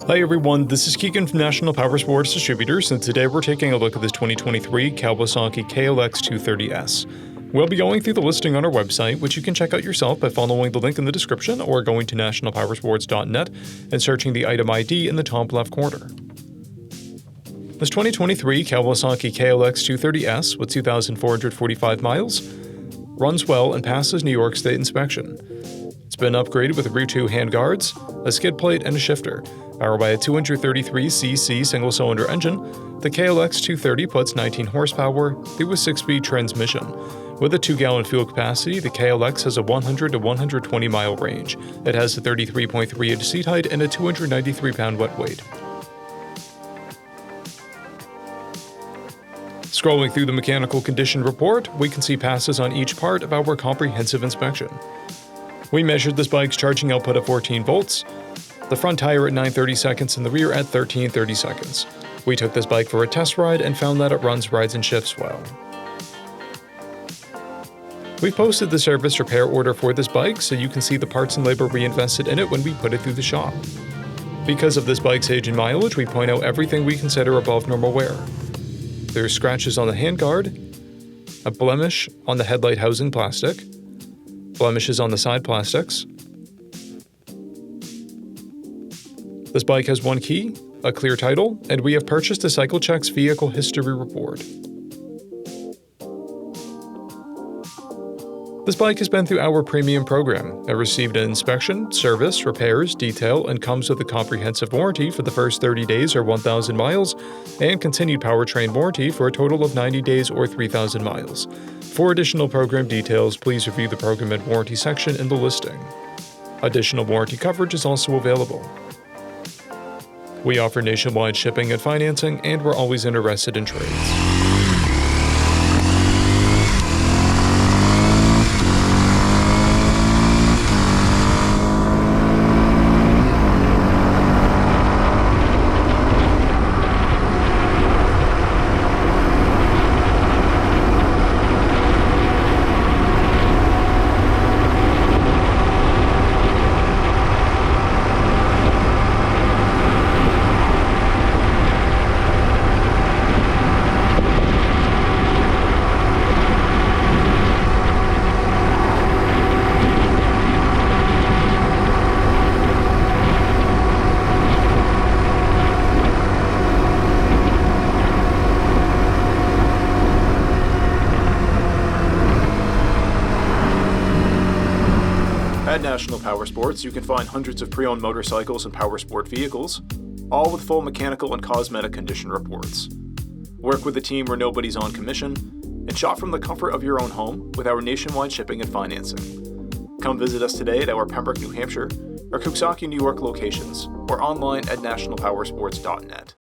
Hi everyone, this is Keegan from National Powersports Distributors, and today we're taking a look at this 2023 Kawasaki KLX230S. We'll be going through the listing on our website, which you can check out yourself by following the link in the description or going to nationalpowersports.net and searching the item ID in the top left corner. This 2023 Kawasaki KLX230S with 2,445 miles runs well and passes New York State inspection. It's been upgraded with rear 2 handguards, a skid plate, and a shifter. Powered by a 233cc single-cylinder engine, the KLX230 puts 19 horsepower through a 6-speed transmission. With a 2-gallon fuel capacity, the KLX has a 100 to 120-mile range. It has a 33.3-inch seat height and a 293-pound wet weight. Scrolling through the mechanical condition report, we can see passes on each part of our comprehensive inspection. We measured this bike's charging output at 14 volts, the front tire at 9/30 seconds and the rear at 13/30 seconds. We took this bike for a test ride and found that it runs, rides, and shifts well. We posted the service repair order for this bike so you can see the parts and labor we invested in it when we put it through the shop. Because of this bike's age and mileage, we point out everything we consider above normal wear. There's scratches on the handguard, a blemish on the headlight housing plastic, blemishes on the side plastics. This bike has one key, a clear title, and we have purchased a CycleCheck's vehicle history report. This bike has been through our premium program. It received an inspection, service, repairs, detail, and comes with a comprehensive warranty for the first 30 days or 1,000 miles, and continued powertrain warranty for a total of 90 days or 3,000 miles. For additional program details, please review the program and warranty section in the listing. Additional warranty coverage is also available. We offer nationwide shipping and financing, and we're always interested in trades. At National Powersports, you can find hundreds of pre-owned motorcycles and powersport vehicles, all with full mechanical and cosmetic condition reports. Work with a team where nobody's on commission, and shop from the comfort of your own home with our nationwide shipping and financing. Come visit us today at our Pembroke, New Hampshire, or KAWASAKI, New York locations, or online at nationalpowersports.net.